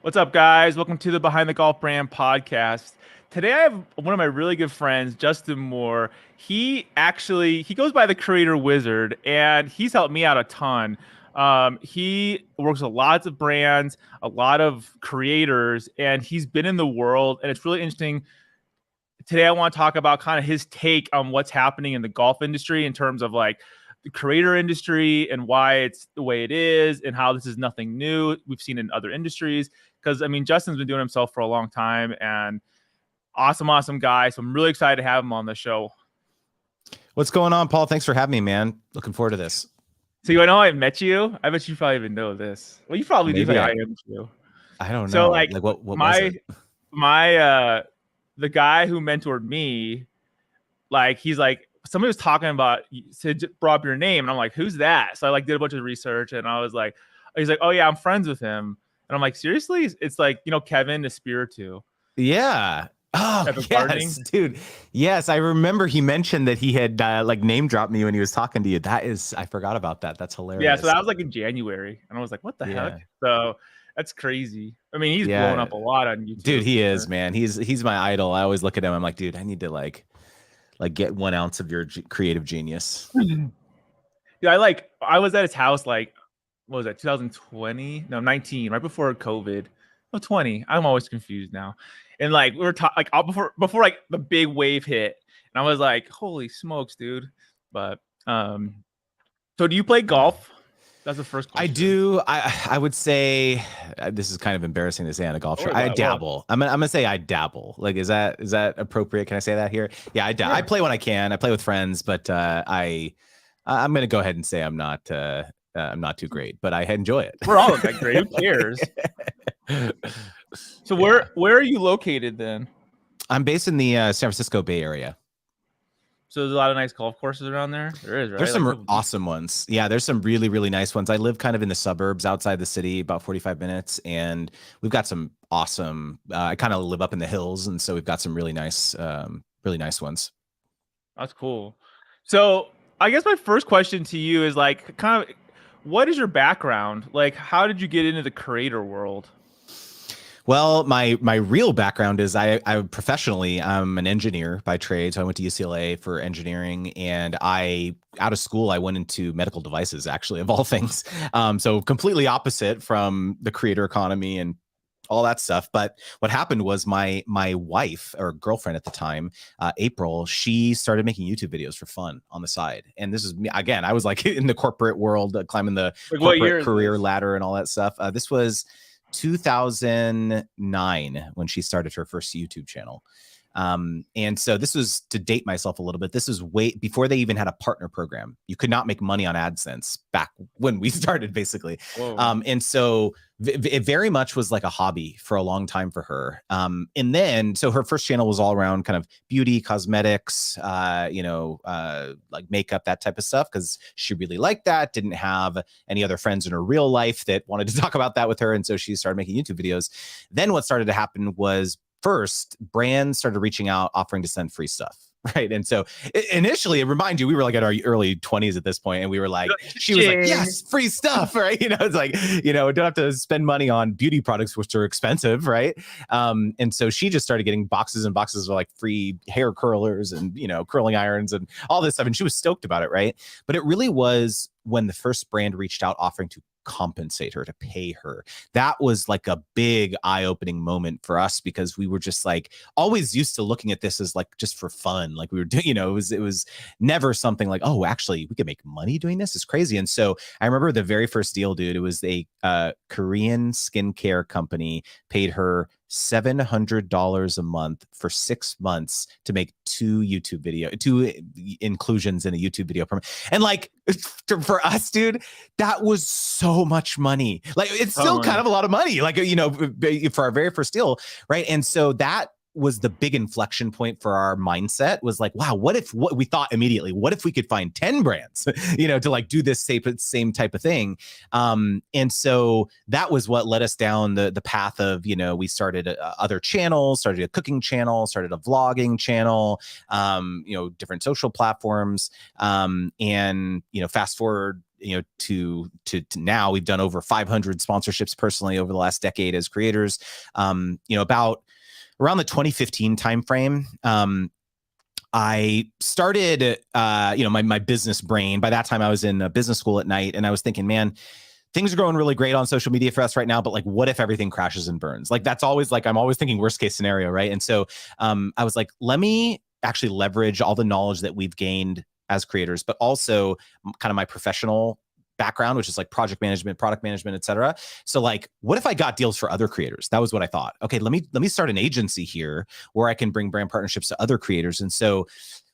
What's up, guys? Welcome to the Behind the Golf Brand podcast. Today, I have one of my really good friends, Justin Moore. He goes by the Creator Wizard, and he's helped me out a ton. He works with lots of brands, a lot of creators, and he's been in the world. And it's really interesting. Today, I want to talk about kind of his take on what's happening in the golf industry in terms of like the creator industry and why it's the way it is and how this is nothing new. We've seen in other industries because I mean, Justin's been doing himself for a long time and awesome guy. So I'm really excited to have him on the show. What's going on, Paul? Thanks for having me, man. Looking forward to this. So you know I met you. I bet you probably even know this. Well, you probably do. Maybe I am too. I don't So know. like what was my it? my the guy who mentored me, like he's like somebody was talking about said brought up your name, and I'm like, who's that? So I like did a bunch of research, and I was like, he's like, oh yeah, I'm friends with him, and I'm like, seriously? It's like Kevin Espiritu. Yeah. Oh, Kevin yes, Gardening. dude. Yes, I remember he mentioned that he had like name dropped me when he was talking to you. I forgot about that. That's hilarious. Yeah, so that was like in January, and I was like, what the heck? So that's crazy. I mean, he's blown up a lot on YouTube. Dude, he is, man. He's my idol. I always look at him. I'm like, dude, I need to like get 1 ounce of your creative genius. Yeah, I was at his house like, what was that, 2020? No, 19, right before COVID. No, 20. I'm always confused now. And like we were talking like before like the big wave hit, and I was like, holy smokes, dude. But so do you play golf? That's the first question. I do. I would say this is kind of embarrassing to say on a golf show. I dabble. I'm gonna say I dabble. Like, is that appropriate? Can I say that here? Yeah, I play when I can. I play with friends, but I'm gonna go ahead and say I'm not too great, but I enjoy it. We're all that great. Who cares? So where are you located then? I'm based in the San Francisco Bay Area. So there's a lot of nice golf courses around there. There is, right? There's some awesome ones. Yeah, there's some really, really nice ones. I live kind of in the suburbs outside the city, about 45 minutes, and we've got some awesome. I kind of live up in the hills, and so we've got some really nice ones. That's cool. So I guess my first question to you is like, kind of, what is your background? Like, how did you get into the creator world? Well, my real background is I professionally, I'm an engineer by trade. So I went to UCLA for engineering, and out of school, I went into medical devices, actually, of all things. So completely opposite from the creator economy and all that stuff. But what happened was my wife or girlfriend at the time, April, she started making YouTube videos for fun on the side. And this is me again. I was like in the corporate world, climbing the corporate career ladder and all that stuff. This was 2009 when she started her first YouTube channel. And so this was, to date myself a little bit, this was way before they even had a partner program. You could not make money on AdSense back when we started, basically. And so it very much was like a hobby for a long time for her. And then, so her first channel was all around kind of beauty, cosmetics, like makeup, that type of stuff, because she really liked that, didn't have any other friends in her real life that wanted to talk about that with her. And so she started making YouTube videos. Then what started to happen was, first, brands started reaching out, offering to send free stuff. Right. And so initially, remind you, we were like at our early 20s at this point, and we were like, she was like, yes, free stuff. Right. It's like, don't have to spend money on beauty products, which are expensive. Right. And so she just started getting boxes and boxes of like free hair curlers and, curling irons and all this stuff. And she was stoked about it. Right. But it really was when the first brand reached out offering to compensate her, to pay her. That was like a big eye-opening moment for us, because we were just like always used to looking at this as like just for fun. Like we were doing, it was never something like, oh, actually we could make money doing this. It's crazy. And so I remember the very first deal, dude, it was a Korean skincare company paid her $700 a month for 6 months to make two inclusions in a YouTube video. And like, for us, dude, that was so much money. Like, it's still kind of a lot of money, like, for our very first deal. Right. And so that was the big inflection point for our mindset, was like, wow, what we thought immediately, what if we could find 10 brands, to like do this same type of thing. And so that was what led us down the path of, we started other channels, started a cooking channel, started a vlogging channel, different social platforms. And, fast forward, to now we've done over 500 sponsorships personally over the last decade as creators. About around the 2015 timeframe, I started, my business brain. By that time, I was in business school at night, and I was thinking, man, things are going really great on social media for us right now, but like, what if everything crashes and burns? Like, that's always like, I'm always thinking worst case scenario, right? And so I was like, let me actually leverage all the knowledge that we've gained as creators, but also kind of my professional background, which is like project management, product management, et cetera. So like, what if I got deals for other creators? That was what I thought. Okay, let me start an agency here where I can bring brand partnerships to other creators. And so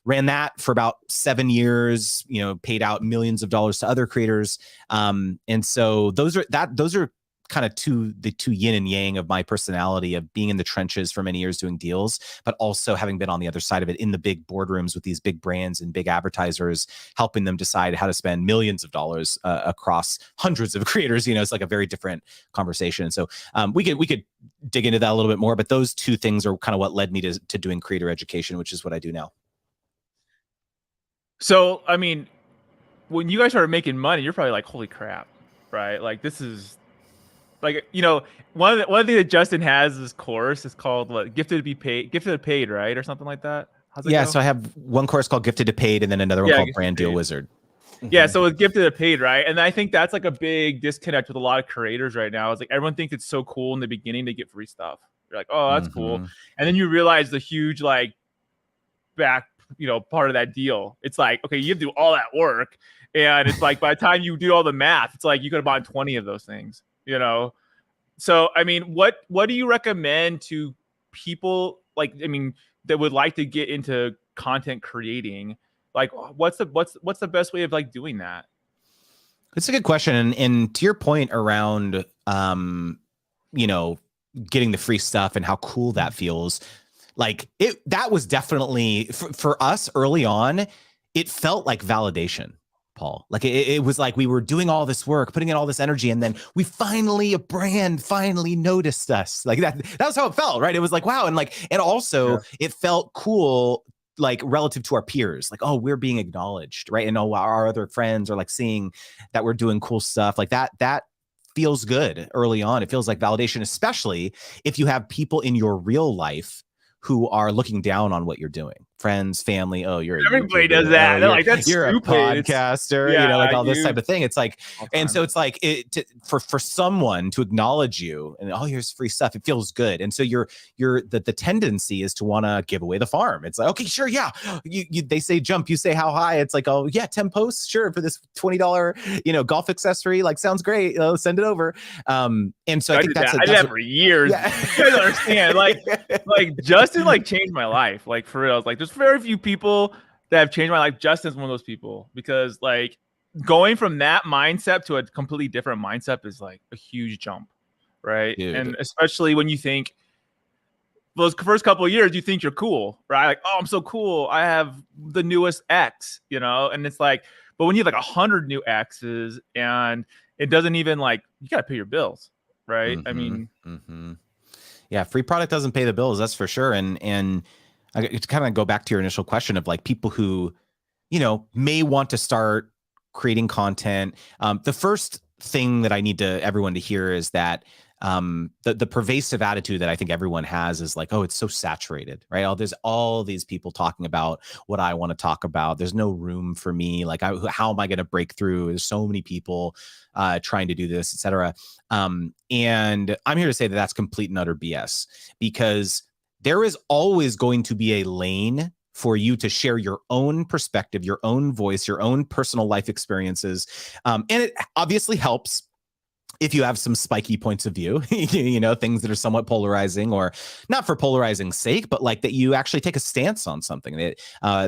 ran that for about 7 years, paid out millions of dollars to other creators. And so those are kind of the two yin and yang of my personality, of being in the trenches for many years doing deals, but also having been on the other side of it in the big boardrooms with these big brands and big advertisers, helping them decide how to spend millions of dollars across hundreds of creators. It's like a very different conversation. So we could dig into that a little bit more, but those two things are kind of what led me to doing creator education, which is what I do now. So, I mean, when you guys started making money, you're probably like, holy crap, right? Like, this is like, one of the things that Justin has this course is called what, Gifted to Paid, right? Or something like that. How's it go? So I have one course called Gifted to Paid, and then another one called Brand Deal Wizard. Yeah, so it's Gifted to Paid, right? And I think that's like a big disconnect with a lot of creators right now. It's like everyone thinks it's so cool in the beginning to get free stuff. You're like, oh, that's cool. And then you realize the huge like back, part of that deal. It's like, okay, you have to do all that work. And it's like by the time you do all the math, it's like you could have bought 20 of those things, So, I mean, what do you recommend to people that would like to get into content creating? Like, what's the best way of like doing that? It's a good question. And to your point around, getting the free stuff and how cool that feels, like that was definitely for us early on, it felt like validation, Paul. Like it was like we were doing all this work, putting in all this energy, and then a brand finally noticed us. Like that was how it felt, right? It was like, wow. And also it felt cool, like relative to our peers, like, oh, we're being acknowledged, right? And our other friends are like seeing that we're doing cool stuff like that feels good early on. It feels like validation, especially if you have people in your real life who are looking down on what you're doing. Friends, family. Oh, everybody does that. They're like, that's you're stupid. A podcaster, like all this type of thing. It's like, and so it's like for someone to acknowledge you and here's free stuff. It feels good. And so the tendency is to want to give away the farm. It's like, okay, sure. Yeah. They say jump, you say how high. It's like, oh yeah, 10 posts. Sure. For this $20, golf accessory, like sounds great. Send it over. And so I think I did that for years. Yeah. You guys understand. Like Justin changed my life. Like for real. I was like, there's very few people that have changed my life. Justin's one of those people, because like going from that mindset to a completely different mindset is like a huge jump, right? Dude. And especially when you think those first couple of years, you think you're cool, right? Like, oh, I'm so cool. I have the newest X, and it's like, but when you have like 100 new X's and it doesn't even you got to pay your bills, right? I mean, yeah, free product doesn't pay the bills. That's for sure. And I kind of go back to your initial question of like people who, may want to start creating content. The first thing that I need everyone to hear is that the pervasive attitude that I think everyone has is like, oh, it's so saturated, right? There's all these people talking about what I want to talk about. There's no room for me. Like, how am I going to break through? There's so many people trying to do this, et cetera. And I'm here to say that that's complete and utter BS, because there is always going to be a lane for you to share your own perspective, your own voice, your own personal life experiences. And it obviously helps if you have some spiky points of view, things that are somewhat polarizing, or not for polarizing's sake, but like that you actually take a stance on something.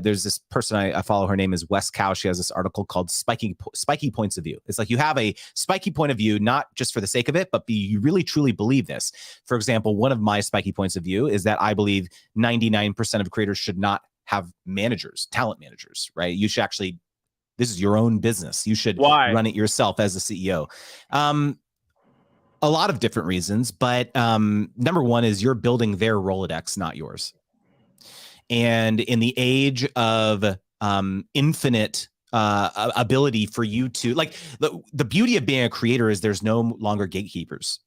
There's this person I follow, her name is Wes Cow. She has this article called Spiky Points of View. It's like you have a spiky point of view, not just for the sake of it, but you really truly believe this. For example, one of my spiky points of view is that I believe 99% of creators should not have talent managers, right? You should actually, this is your own business. You should run it yourself as a CEO. A lot of different reasons, but number one is you're building their Rolodex, not yours. And in the age of infinite ability for you to like the beauty of being a creator is there's no longer gatekeepers,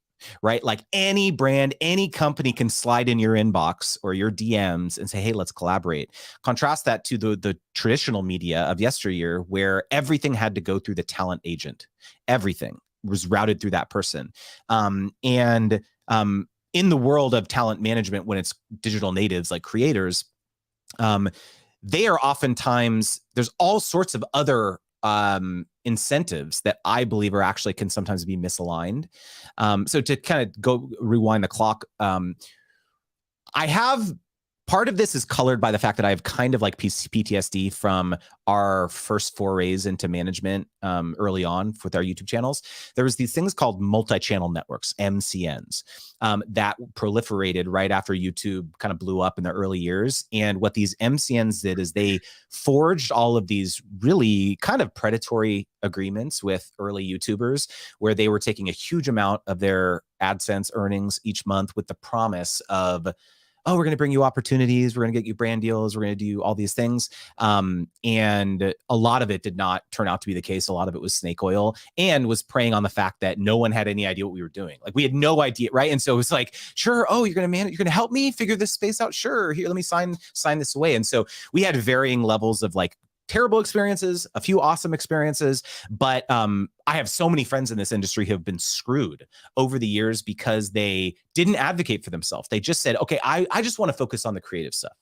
right? Like any brand, any company can slide in your inbox or your DMs and say, hey, let's collaborate. Contrast that to the traditional media of yesteryear, where everything had to go through the talent agent. Everything was routed through that person. In the world of talent management, when it's digital natives like creators, they are oftentimes, there's all sorts of other incentives that I believe are actually can sometimes be misaligned. So to kind of go rewind the clock, I have part of this is colored by the fact that I have kind of like PTSD from our first forays into management early on with our YouTube channels. There was these things called multi-channel networks, MCNs, that proliferated right after YouTube kind of blew up in the early years. And what these MCNs did is they forged all of these really kind of predatory agreements with early YouTubers, where they were taking a huge amount of their AdSense earnings each month with the promise of, oh, we're going to bring you opportunities. We're going to get you brand deals. We're going to do all these things. And a lot of it did not turn out to be the case. A lot of it was snake oil and was preying on the fact that no one had any idea what we were doing. Like we had no idea, right? And so it was like, sure, oh, you're going to manage, you're going to help me figure this space out. Sure, here, let me sign this away. And so we had varying levels of like terrible experiences, a few awesome experiences, but I have so many friends in this industry who have been screwed over the years because they didn't advocate for themselves. They just said, okay, I just want to focus on the creative stuff.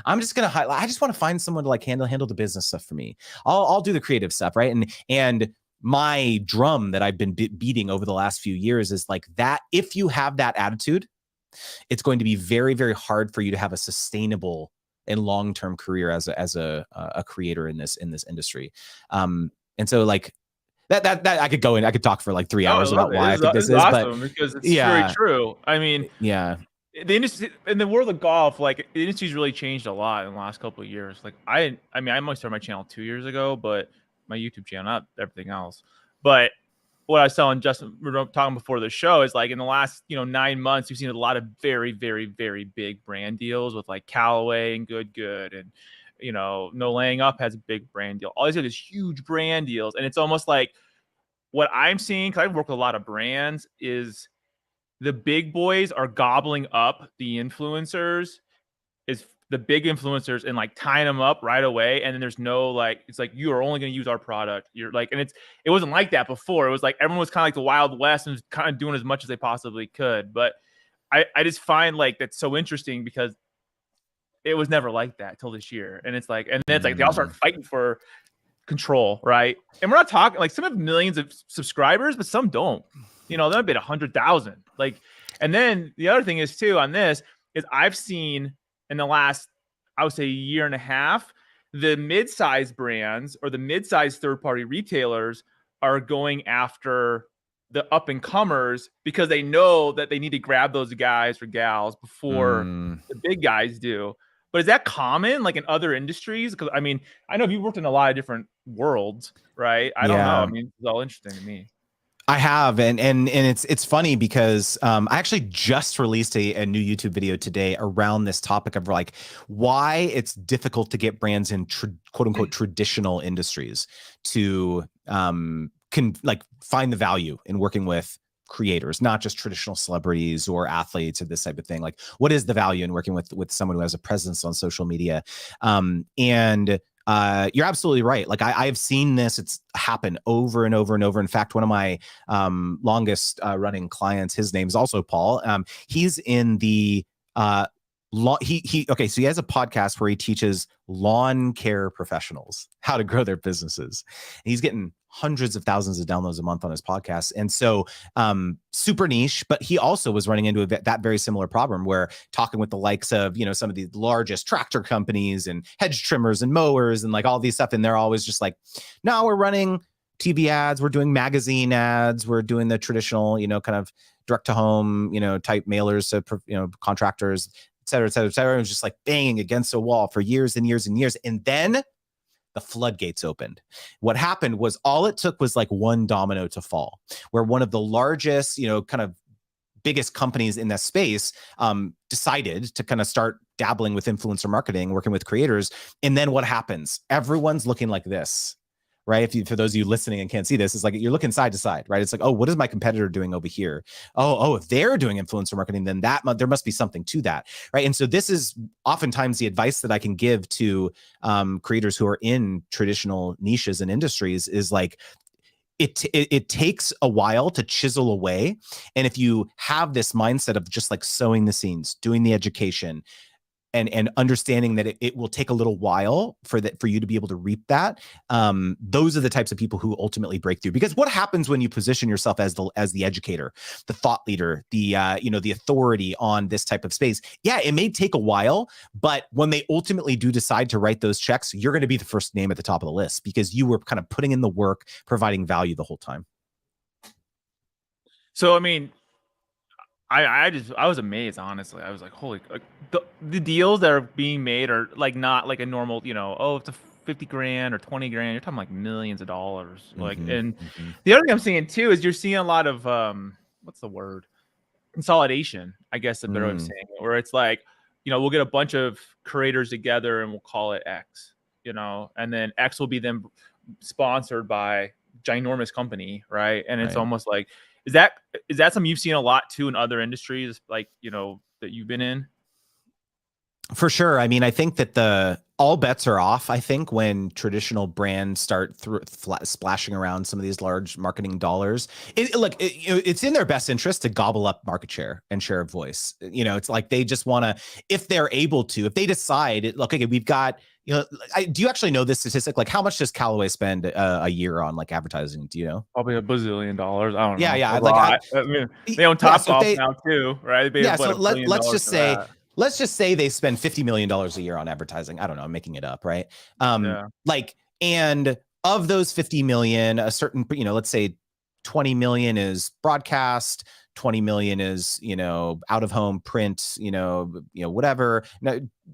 I'm just going to highlight, I just want to find someone to like handle the business stuff for me. I'll do the creative stuff, right? And my drum that I've been beating over the last few years is like that. If you have that attitude, it's going to be very, very hard for you to have a sustainable and long-term career as a creator in this industry. And so like that I could go in, I could talk for like 3 hours about why I think this is awesome, but because it's very true. I mean, yeah, the industry in the world of golf, like the industry's really changed a lot in the last couple of years. Like I mean, I only started my channel 2 years ago, but my YouTube channel, not everything else. But what I was telling Justin, we were talking before the show, is like in the last 9 months, we've seen a lot of very, very, very big brand deals with like Callaway and Good, and No Laying Up has a big brand deal. All these are these huge brand deals, and it's almost like what I'm seeing, because I've worked with a lot of brands, is the big boys are gobbling up the influencers, is the big influencers, and like tying them up right away. And then there's no like, it's like, you are only going to use our product. You're like, and it wasn't like that before. It was like everyone was kind of like the Wild West and was kind of doing as much as they possibly could. But I just find like that's so interesting because it was never like that till this year. And it's like, and then it's like they all start fighting for control, right? And we're not talking like some have millions of subscribers, but some don't. There might be 100,000. Like, and then the other thing is too on this is I've seen in the last, I would say, year and a half, the mid-size brands or the mid-size third-party retailers are going after the up-and-comers because they know that they need to grab those guys or gals before the big guys do. But is that common, like in other industries? Because I mean, I know you've worked in a lot of different worlds, right? I don't know. I mean, it's all interesting to me. I have, and it's funny because I actually just released a new YouTube video today around this topic of like why it's difficult to get brands in quote unquote traditional industries to can like find the value in working with creators, not just traditional celebrities or athletes or this type of thing. Like, what is the value in working with someone who has a presence on social media? You're absolutely right. Like I've seen this, it's happen over and over and over. In fact, one of my longest running clients, his name is also Paul. He's in the okay, so he has a podcast where he teaches lawn care professionals how to grow their businesses. And he's getting hundreds of thousands of downloads a month on his podcast. And so super niche, but he also was running into that very similar problem where talking with the likes of, some of the largest tractor companies and hedge trimmers and mowers and like all these stuff. And they're always just like, no, we're running TV ads. We're doing magazine ads. We're doing the traditional, kind of direct to home, type mailers to, contractors, et cetera, et cetera, et cetera. It was just like banging against a wall for years and years and years. And then the floodgates opened. What happened was all it took was like one domino to fall, where one of the largest, kind of biggest companies in that space decided to kind of start dabbling with influencer marketing, working with creators. And then what happens? Everyone's looking like this. right? For those of you listening and can't see this, it's like you're looking side to side, right? It's like, oh, what is my competitor doing over here? Oh, if they're doing influencer marketing, then there must be something to that, right? And so this is oftentimes the advice that I can give to creators who are in traditional niches and industries is like, it takes a while to chisel away. And if you have this mindset of just like sowing the seeds, doing the education, and understanding that it will take a little while for you to be able to reap that. Those are the types of people who ultimately break through. Because what happens when you position yourself as the educator, the thought leader, the authority on this type of space? Yeah, it may take a while, but when they ultimately do decide to write those checks, you're going to be the first name at the top of the list because you were kind of putting in the work, providing value the whole time. So, I mean, I was amazed, honestly. I was like, holy, like, the deals that are being made are like not like a normal, oh, it's a 50 grand or 20 grand. You're talking like millions of dollars. Like, and the other thing I'm seeing too is you're seeing a lot of what's the word? Consolidation, I guess the better way of saying it, where it's like, we'll get a bunch of creators together and we'll call it X, and then X will be then sponsored by ginormous company, right? And it's almost like, is that something you've seen a lot too in other industries, like, that you've been in? For sure. I mean, I think that all bets are off, I think, when traditional brands start splashing around some of these large marketing dollars. It's in their best interest to gobble up market share and share of voice. It's like they just want to, if they're able to, if they decide, look, okay, we've got, do you actually know this statistic? Like, how much does Callaway spend a year on like advertising? Do you know? Probably $1 bazillion. I don't know. Yeah. I mean, they own Topgolf now too, right? So let's just say. Let's just say they spend $50 million a year on advertising. I don't know, I'm making it up, right? And of those 50 million, a certain, let's say 20 million is broadcast, 20 million is, out of home print, whatever,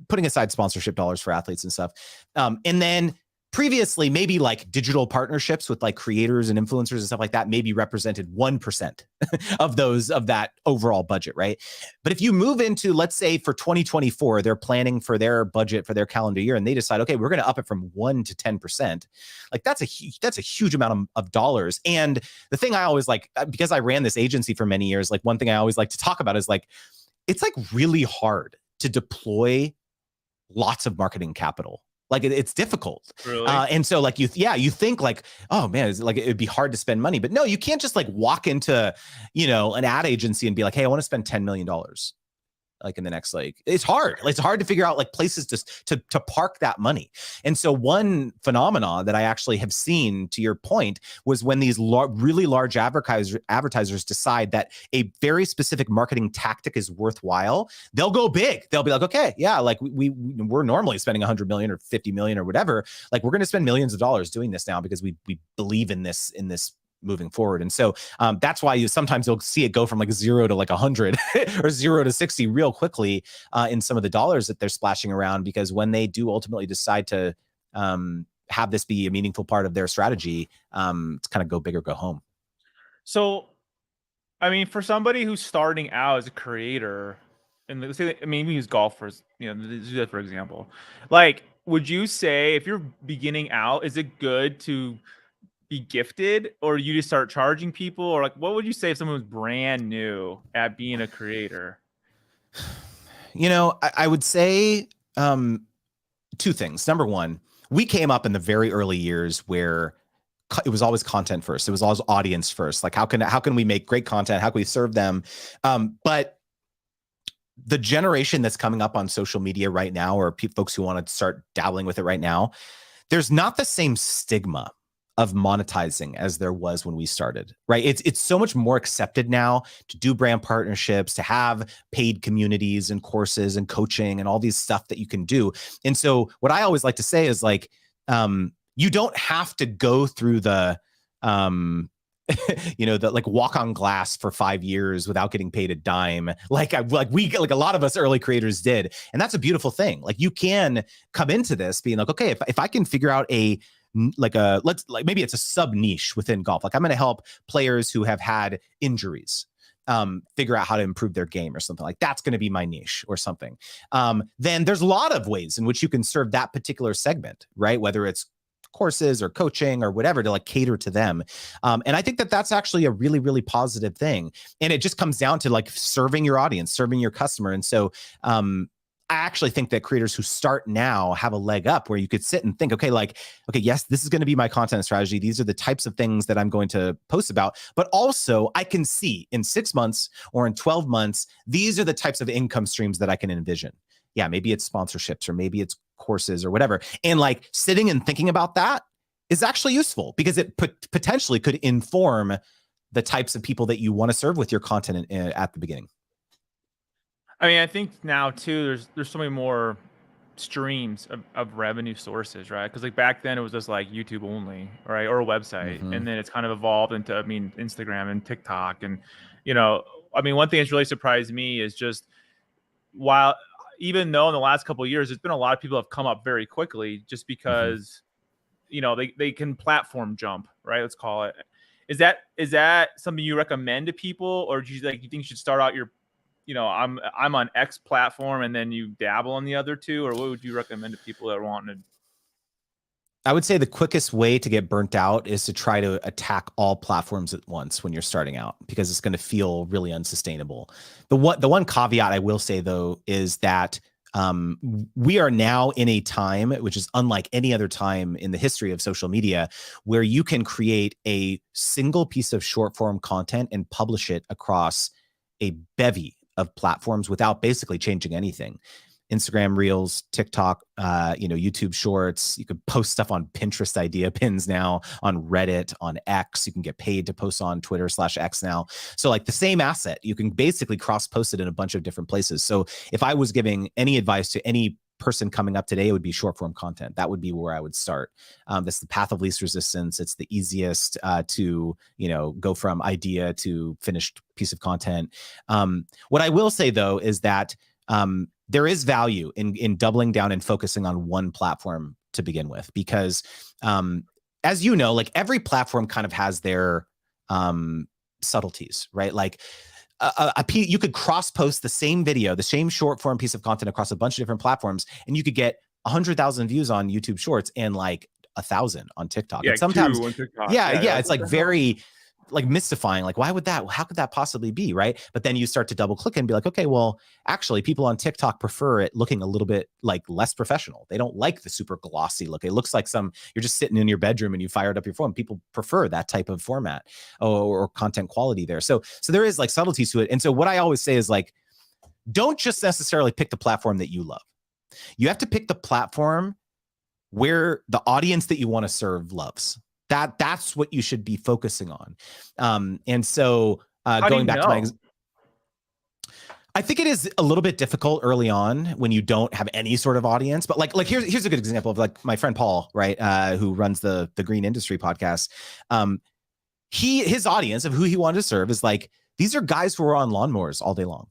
putting aside sponsorship dollars for athletes and stuff. And then previously, maybe like digital partnerships with like creators and influencers and stuff like that maybe represented 1% of that overall budget, right? But if you move into, let's say for 2024, they're planning for their budget for their calendar year, and they decide, okay, we're going to up it from 1 to 10%. Like that's a huge amount of dollars. And the thing I always like, because I ran this agency for many years, like one thing I always like to talk about is like, it's like really hard to deploy lots of marketing capital. Like it's difficult. Really? And so like you think like, oh man, it'd be hard to spend money, but no, you can't just like walk into, an ad agency and be like, hey, I want to spend $10 million. Like in the next, it's hard. It's hard to figure out like places to park that money. And so one phenomenon that I actually have seen, to your point, was when these really large advertisers decide that a very specific marketing tactic is worthwhile, they'll go big. They'll be like, okay, yeah, like we're normally spending 100 million or 50 million or whatever. Like we're going to spend millions of dollars doing this now because we believe in this moving forward. And so that's why sometimes you'll see it go from like 0 to like 100 or 0 to 60 real quickly in some of the dollars that they're splashing around, because when they do ultimately decide to have this be a meaningful part of their strategy, it's kind of go big or go home. So, I mean, for somebody who's starting out as a creator, and let's say, I mean, we use golfers, for example, like, would you say if you're beginning out, is it good to be gifted, or you just start charging people, or like what would you say if someone was brand new at being a creator? I would say two things. Number one, we came up in the very early years where it was always content first. It was always audience first. Like how can we make great content? How can we serve them? But the generation that's coming up on social media right now, or folks who want to start dabbling with it right now, there's not the same stigma of monetizing as there was when we started, right? It's so much more accepted now to do brand partnerships, to have paid communities and courses and coaching and all these stuff that you can do. And so what I always like to say is like, you don't have to go through the, the like walk on glass for 5 years without getting paid a dime. Like a lot of us early creators did. And that's a beautiful thing. Like you can come into this being like, okay, if I can figure out maybe it's a sub niche within golf. Like I'm going to help players who have had injuries figure out how to improve their game or something. Like that's going to be my niche or something. Then there's a lot of ways in which you can serve that particular segment, right? Whether it's courses or coaching or whatever to like cater to them. And I think that that's actually a really, really positive thing. And it just comes down to like serving your audience, serving your customer. And so, I actually think that creators who start now have a leg up where you could sit and think, okay, yes, this is going to be my content strategy. These are the types of things that I'm going to post about. But also I can see in 6 months or in 12 months, these are the types of income streams that I can envision. Yeah, maybe it's sponsorships or maybe it's courses or whatever. And like sitting and thinking about that is actually useful because it potentially could inform the types of people that you want to serve with your content at the beginning. I mean, I think now too, there's so many more streams of revenue sources, right? Because like back then it was just like YouTube only, right, or a website, and then it's kind of evolved into, I mean, Instagram and TikTok, and I mean, one thing that's really surprised me is just while even though in the last couple of years there's been a lot of people have come up very quickly, just because they can platform jump, right? Let's call it. Is that something you recommend to people, or do you think you should start out your I'm on X platform and then you dabble on the other two, or what would you recommend to people that are wanting to? I would say the quickest way to get burnt out is to try to attack all platforms at once when you're starting out, because it's going to feel really unsustainable. The one caveat I will say though is that we are now in a time which is unlike any other time in the history of social media, where you can create a single piece of short form content and publish it across a bevy of platforms without basically changing anything. Instagram Reels, TikTok, YouTube Shorts. You could post stuff on Pinterest idea pins now, on Reddit, on X. You can get paid to post on Twitter/X now. So like the same asset, you can basically cross post it in a bunch of different places. So if I was giving any advice to any person coming up today, it would be short form content. That would be where I would start. That's the path of least resistance. It's the easiest to go from idea to finished piece of content. What I will say though is that there is value in doubling down and focusing on one platform to begin with, because as you know, like every platform kind of has their subtleties, right? Like you could cross post the same video, the same short form piece of content across a bunch of different platforms, and you could get 100,000 views on YouTube Shorts and like 1,000 on TikTok. Yeah, and sometimes, TikTok. yeah, it's like very like mystifying. Like, how could that possibly be, right? But then you start to double click and be like, okay, well, actually, people on TikTok prefer it looking a little bit like less professional. They don't like the super glossy look. It looks like you're just sitting in your bedroom and you fired up your phone. People prefer that type of format or content quality there. So there is like subtleties to it. And so what I always say is like, don't just necessarily pick the platform that you love. You have to pick the platform where the audience that you want to serve loves. That's what you should be focusing on. And so going back to I think it is a little bit difficult early on when you don't have any sort of audience. But like here's a good example of like my friend Paul, right, who runs the Green Industry podcast. His audience of who he wanted to serve is like, these are guys who are on lawnmowers all day long.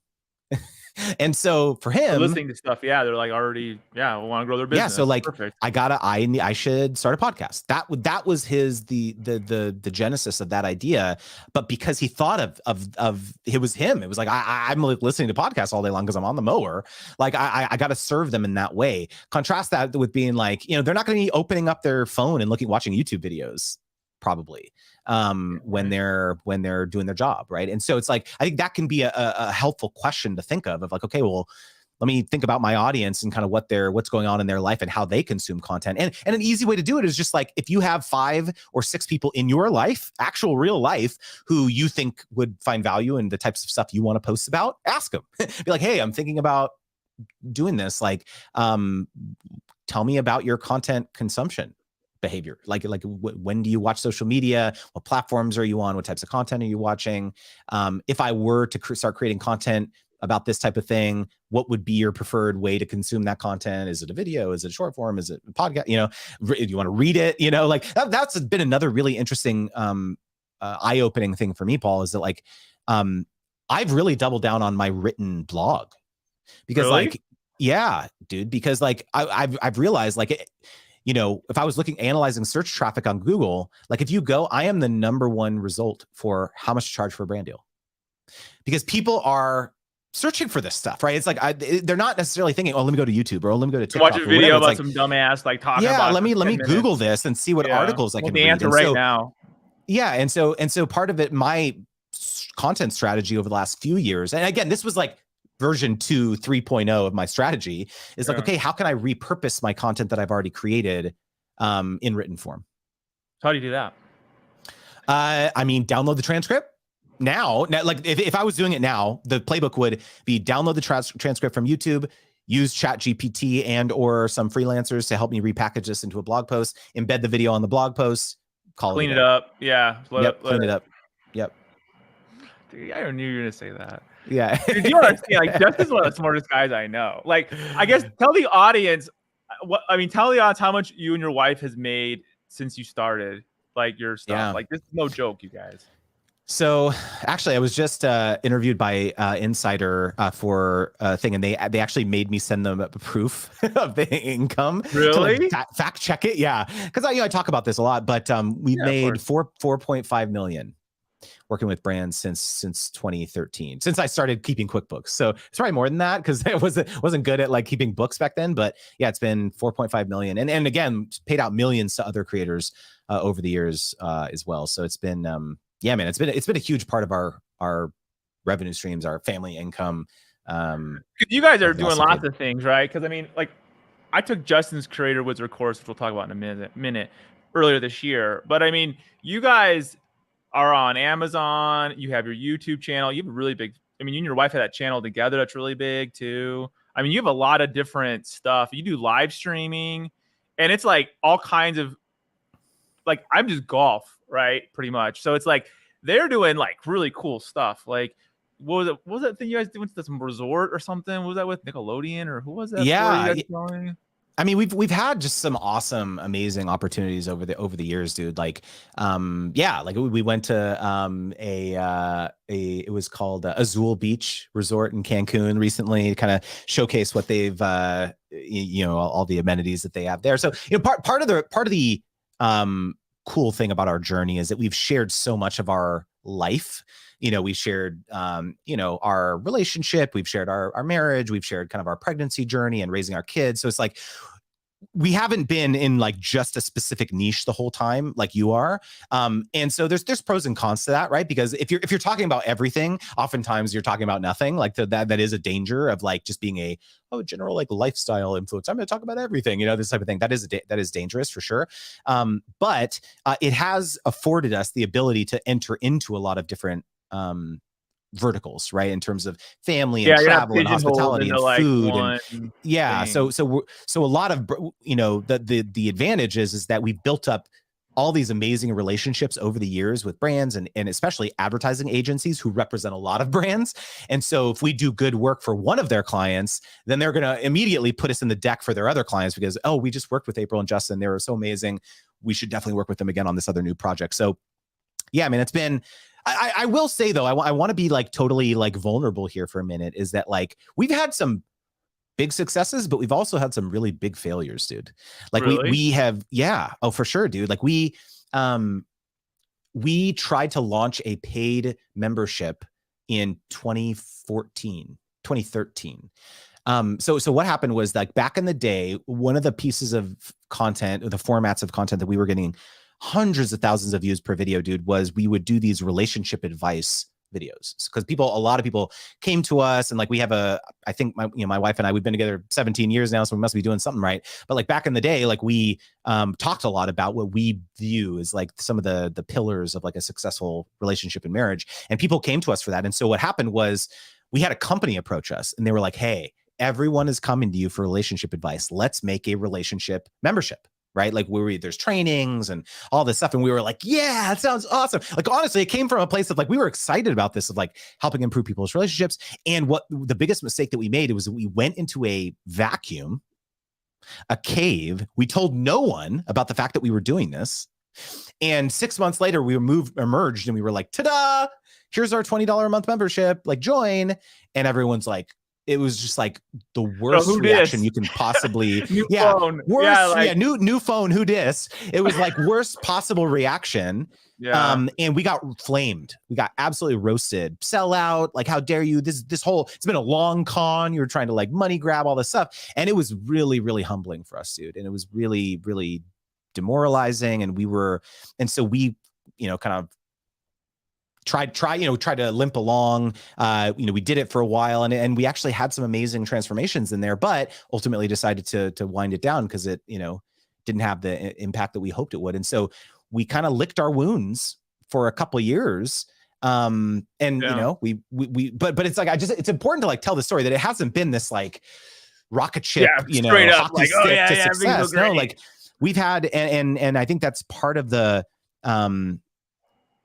And so for him, listening to stuff, they're like already, want to grow their business. Yeah, so like, perfect. I should start a podcast. That was the genesis of that idea. But because he thought of it was him. It was like I'm listening to podcasts all day long because I'm on the mower. Like I got to serve them in that way. Contrast that with being like, they're not going to be opening up their phone and watching YouTube videos probably when they're doing their job, right? And so it's like, I think that can be a helpful question to think of like, okay, well, let me think about my audience and kind of what's going on in their life and how they consume content. And an easy way to do it is just like, if you have 5 or 6 people in your life, actual real life, who you think would find value in the types of stuff you want to post about, ask them. Be like, hey, I'm thinking about doing this. Like, tell me about your content consumption behavior. Like when do you watch social media? What platforms are you on? What types of content are you watching? If I were to start creating content about this type of thing, what would be your preferred way to consume that content? Is it a video? Is it short form? Is it a podcast? Do you want to read it? Like that's been another really interesting, eye-opening thing for me, Paul, is that like, I've really doubled down on my written blog because really? like, yeah, dude, because like I've realized like, if I was analyzing search traffic on Google, like if you go, I am the number 1 result for how much to charge for a brand deal, because people are searching for this stuff, right? It's like they're not necessarily thinking, oh, let me go to YouTube or let me go to TikTok. Watch a or video whatever. about some dumbass like talking yeah, about let me minutes. Google this and see what articles I can the read. answer And right so, now. yeah, and so part of it, my content strategy over the last few years, and again, this was like version 2, 3.0 of my strategy, is like, okay, how can I repurpose my content that I've already created in written form? How do you do that? I mean, download the transcript. Now, like if I was doing it now, the playbook would be download the transcript from YouTube, use ChatGPT and or some freelancers to help me repackage this into a blog post, embed the video on the blog post, clean it up. Yeah. Clean it up. Yep. Dude, I knew you were gonna say that. Yeah. Dude, you understand? Like, Justin's one of the smartest guys I know. Like, I guess tell the audience tell the audience how much you and your wife has made since you started like your stuff. Yeah. Like, this is no joke, you guys. So actually, I was just interviewed by Insider for a thing, and they actually made me send them a proof of the income. Really? To, like, fact check it, yeah. Because I talk about this a lot, but we made 4.5 million working with brands since 2013, since I started keeping QuickBooks. So it's probably more than that because I wasn't good at like keeping books back then. But yeah, it's been 4.5 million, and again, paid out millions to other creators over the years as well. So it's been yeah, man, it's been a huge part of our revenue streams, our family income. You guys are doing lots of things, right? Because I mean, like, I took Justin's Creator Wizard course, which we'll talk about in a minute, earlier this year. But I mean, you guys are on Amazon. You have your YouTube channel. You have a really big. I mean, you and your wife have that channel together. That's really big too. I mean, you have a lot of different stuff. You do live streaming, and it's like all kinds of. Like, I'm just golf, right? Pretty much. So it's like they're doing like really cool stuff. Like, what was that thing you guys doing to some resort or something? What was that with Nickelodeon or who was that? Yeah. I mean, we've had just some awesome, amazing opportunities over the years, dude. Like, yeah, like we went to it was called Azul Beach Resort in Cancun recently to kind of showcase what they've all the amenities that they have there. So part of the cool thing about our journey is that we've shared so much of our life. We've shared our relationship, we've shared our marriage, we've shared kind of our pregnancy journey and raising our kids. So it's like we haven't been in like just a specific niche the whole time like you are. And so there's pros and cons to that, right? Because if you're talking about everything, oftentimes you're talking about nothing. Like that is a danger of like just being a general like lifestyle influence. I'm going to talk about everything, this type of thing. That is dangerous for sure. But it has afforded us the ability to enter into a lot of different verticals, right, in terms of family and travel and hospitality and food and so a lot of the advantage is that we've built up all these amazing relationships over the years with brands and especially advertising agencies who represent a lot of brands. And so if we do good work for one of their clients, then they're going to immediately put us in the deck for their other clients because, we just worked with April and Justin. They were so amazing. We should definitely work with them again on this other new project. So yeah, I mean, it's been, I will say though, I want to be like totally like vulnerable here for a minute, is that like we've had some big successes, but we've also had some really big failures, dude. Like really? we have, yeah. Oh, for sure, dude. Like we tried to launch a paid membership in 2013. So what happened was like back in the day, one of the pieces of content or the formats of content that we were getting hundreds of thousands of views per video, dude, was we would do these relationship advice videos because a lot of people came to us and like we have I think my wife and I, we've been together 17 years now, so we must be doing something right. But like back in the day, like we talked a lot about what we view as like some of the pillars of like a successful relationship and marriage, and people came to us for that. And so what happened was we had a company approach us and they were like, hey, everyone is coming to you for relationship advice. Let's make a relationship membership. Right? Like there's trainings and all this stuff. And we were like, yeah, that sounds awesome. Like, honestly, it came from a place of like, we were excited about this, of like helping improve people's relationships. And what the biggest mistake that we made was that we went into a vacuum, a cave. We told no one about the fact that we were doing this. And 6 months later, we emerged and we were like, ta-da, here's our $20 a month membership, like join. And everyone's like, it was just like the So worst who reaction dis? you can possibly New yeah phone. worst Yeah, like new phone, who dis. It was like worst possible reaction. yeah. And we got flamed. We got absolutely roasted. Sell out. Like, how dare you? This whole, it's been a long con. You were trying to like money grab all this stuff. And it was really, really humbling for us, dude. And it was really, really demoralizing. And so we, kind of try to limp along. We did it for a while, and we actually had some amazing transformations in there, but ultimately decided to wind it down because it, didn't have the impact that we hoped it would. And so we kind of licked our wounds for a couple of years. But it's like, it's important to like tell the story that it hasn't been this like rocket ship, straight up hockey like, stick to everything's success. so great. No, like we've had, and I think that's part of the,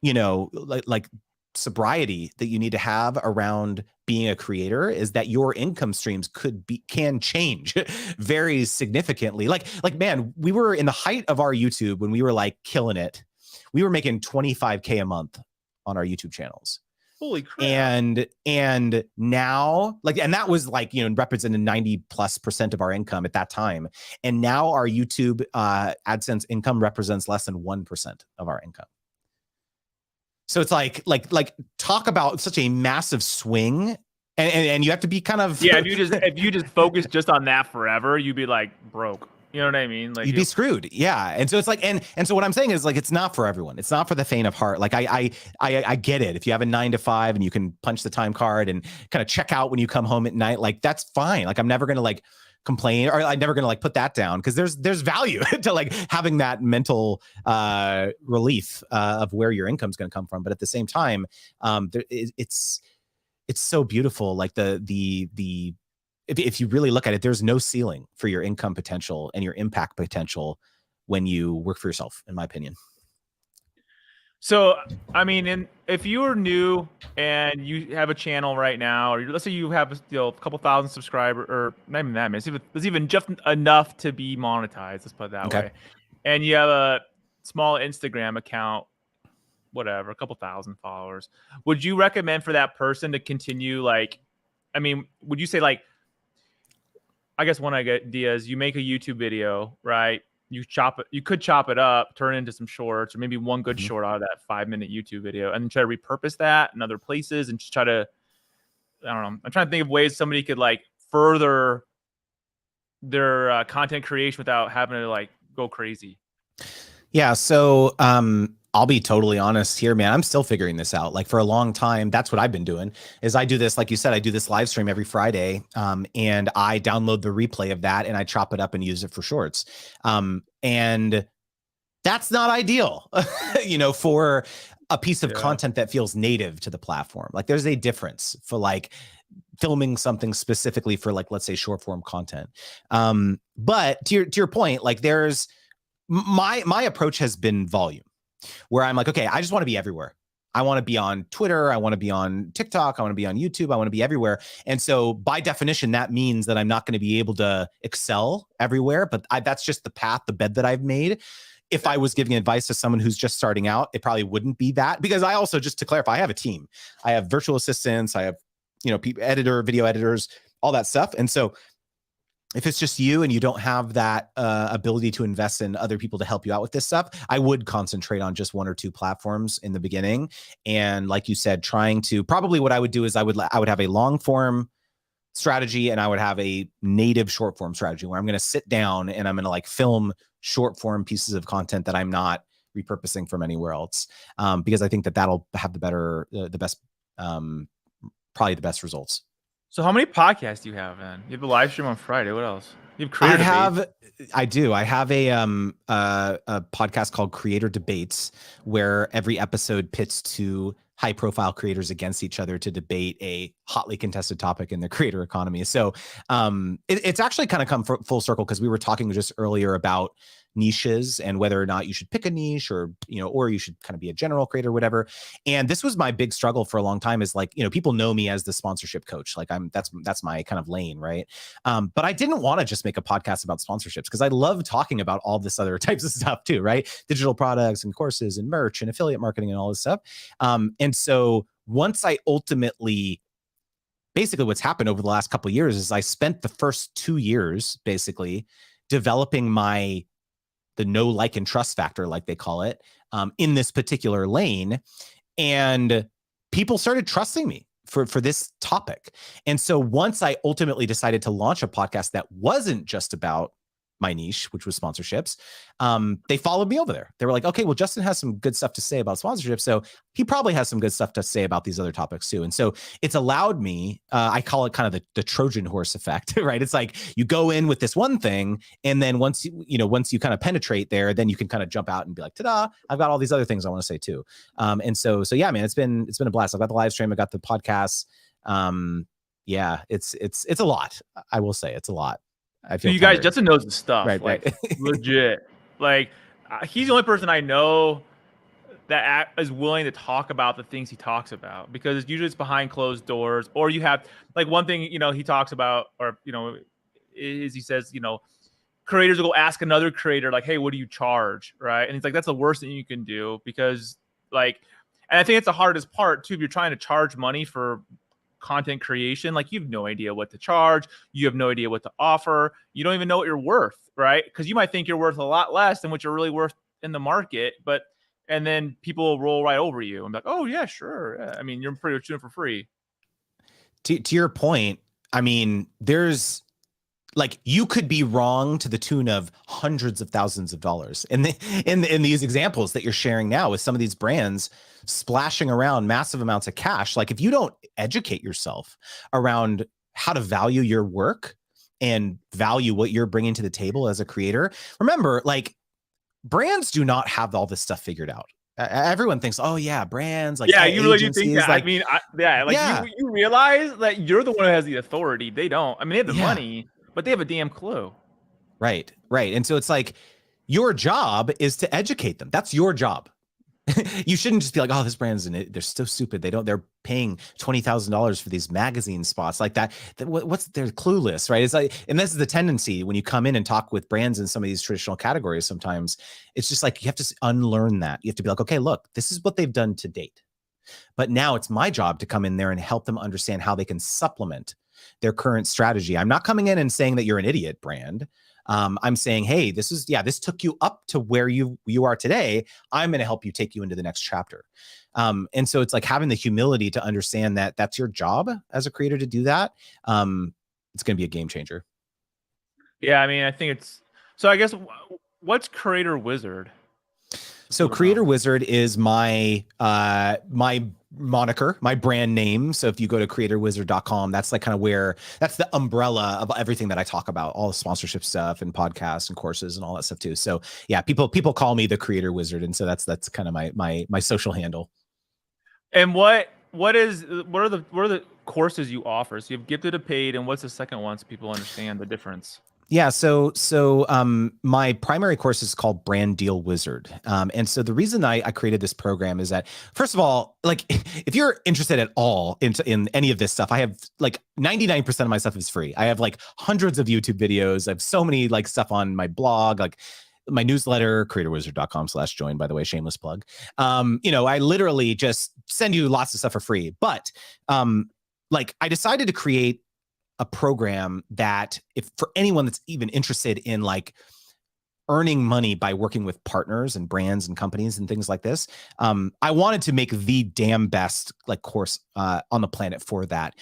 like sobriety that you need to have around being a creator, is that your income streams can change very significantly. Like, man, we were in the height of our YouTube when we were like killing it. We were making 25K a month on our YouTube channels. Holy crap. And now, like, and that was like, represented 90+% of our income at that time. And now our YouTube AdSense income represents less than 1% of our income. So it's like talk about such a massive swing, and you have to be kind of if you just focus just on that forever, you'd be like broke. You know what I mean? Like you'd be screwed. Yeah. And so it's like, and so what I'm saying is like, it's not for everyone. It's not for the faint of heart. Like I get it. If you have a 9 to 5 and you can punch the time card and kind of check out when you come home at night, like that's fine. Like I'm never going to like complain, or I'm never going to like put that down, because there's value to like having that mental relief of where your income's going to come from. But at the same time, it's so beautiful. Like if you really look at it, there's no ceiling for your income potential and your impact potential when you work for yourself, in my opinion. So, I mean, if you are new and you have a channel right now, or let's say you have a couple thousand subscribers, or not even that many, it's even just enough to be monetized, let's put it that way, and you have a small Instagram account, whatever, a couple thousand followers, would you recommend for that person to continue, like, I mean, would you say, like, I guess one idea is you make a YouTube video, right? You could chop it up, turn it into some shorts, or maybe one good short out of that 5-minute YouTube video, and then try to repurpose that in other places and just try to, I don't know. I'm trying to think of ways somebody could like further their content creation without having to like go crazy. Yeah. So, I'll be totally honest here, man. I'm still figuring this out. Like for a long time, that's what I've been doing. Is I do this, like you said, I do this live stream every Friday, and I download the replay of that and I chop it up and use it for shorts. And that's not ideal, for a piece of content that feels native to the platform. Like there's a difference for like filming something specifically for like, let's say, short form content. But to your point, like there's my approach has been volume, where I'm like, okay, I just want to be everywhere. I want to be on Twitter. I want to be on TikTok. I want to be on YouTube. I want to be everywhere. And so by definition, that means that I'm not going to be able to excel everywhere, but that's just the bed that I've made. If I was giving advice to someone who's just starting out, it probably wouldn't be that, because I also, just to clarify, I have a team. I have virtual assistants. I have, video editors, all that stuff. And so if it's just you and you don't have that ability to invest in other people to help you out with this stuff, I would concentrate on just 1 or 2 platforms in the beginning. And like you said, probably what I would do is I would have a long form strategy, and I would have a native short form strategy where I'm going to sit down and I'm going to like film short form pieces of content that I'm not repurposing from anywhere else. Because I think that'll have the best, probably the best results. So how many podcasts do you have, man? You have a live stream on Friday. What else? You have Creator Debates. I do. I have a podcast called Creator Debates, where every episode pits 2 high profile creators against each other to debate a hotly contested topic in the creator economy. So it's actually kind of come full circle, because we were talking just earlier about niches and whether or not you should pick a niche, or you should kind of be a general creator, whatever. And this was my big struggle for a long time, is like, people know me as the sponsorship coach. Like that's my kind of lane. Right. But I didn't want to just make a podcast about sponsorships, because I love talking about all this other types of stuff too. Right. Digital products and courses and merch and affiliate marketing and all this stuff. And so once I ultimately basically what's happened over the last couple of years is I spent the first 2 years basically developing the know, like, and trust factor, like they call it, in this particular lane. And people started trusting me for this topic. And so once I ultimately decided to launch a podcast that wasn't just about my niche, which was sponsorships, they followed me over there. They were like, okay, well, Justin has some good stuff to say about sponsorships, so he probably has some good stuff to say about these other topics too. And so it's allowed me, I call it kind of the Trojan horse effect, right? It's like you go in with this one thing, and then once you kind of penetrate there, then you can kind of jump out and be like, ta-da, I've got all these other things I want to say too. And so yeah, man, it's been a blast. I've got the live stream, I got the podcast. Yeah, it's a lot. I will say it's a lot. I feel so you guys, Justin knows the stuff, right? Legit. Like, he's the only person I know that is willing to talk about the things he talks about, because usually it's behind closed doors, or you have like one thing, he talks about, or, is he says, creators will go ask another creator like, hey, what do you charge? Right. And he's like, that's the worst thing you can do, because like, and I think it's the hardest part too. If you're trying to charge money for content creation, like, you have no idea what to charge, you have no idea what to offer, you don't even know what you're worth, right? Because you might think you're worth a lot less than what you're really worth in the market, and then people will roll right over you and be like, oh yeah, sure, yeah. I mean, you're pretty much doing it for free. To your point, I mean, there's like, you could be wrong to the tune of hundreds of thousands of dollars in these examples that you're sharing now with some of these brands splashing around massive amounts of cash. Like, if you don't educate yourself around how to value your work and value what you're bringing to the table as a creator, remember, like, brands do not have all this stuff figured out. Everyone thinks, oh yeah, brands, like, yeah, you really do think that. Like, I mean, you realize that you're the one who has the authority. They don't. I mean, they have the money, but they have a damn clue. Right. And so it's like, your job is to educate them. That's your job. You shouldn't just be like, oh, this brand's they're so stupid. They're paying $20,000 for these magazine spots like that. They're clueless, right? It's like, and this is the tendency when you come in and talk with brands in some of these traditional categories. Sometimes it's just like, you have to unlearn that. You have to be like, okay, look, this is what they've done to date, but now it's my job to come in there and help them understand how they can supplement their current strategy. I'm not coming in and saying that you're an idiot, brand. I'm saying, hey, this took you up to where you are today. I'm going to help you take you into the next chapter. And so it's like having the humility to understand that that's your job as a creator to do that. It's going to be a game changer. Yeah, I mean, I think so I guess, what's Creator Wizard? So Creator Wizard is my moniker, my brand name. So if you go to creatorwizard.com, that's like kind of that's the umbrella of everything that I talk about, all the sponsorship stuff and podcasts and courses and all that stuff too. So yeah, people call me the Creator Wizard. And so that's kind of my social handle. And what are the courses you offer? So you have gifted to paid, and what's the second one, so people understand the difference? Yeah, so my primary course is called Brand Deal Wizard. And so the reason I created this program is that, first of all, like, if you're interested at all in any of this stuff, I have like 99% of my stuff is free. I have like hundreds of YouTube videos. I have so many like stuff on my blog, like my newsletter, creatorwizard.com/join, by the way, shameless plug. I literally just send you lots of stuff for free. But like, I decided to create a program that, if for anyone that's even interested in like earning money by working with partners and brands and companies and things like this, I wanted to make the damn best like course on the planet for that.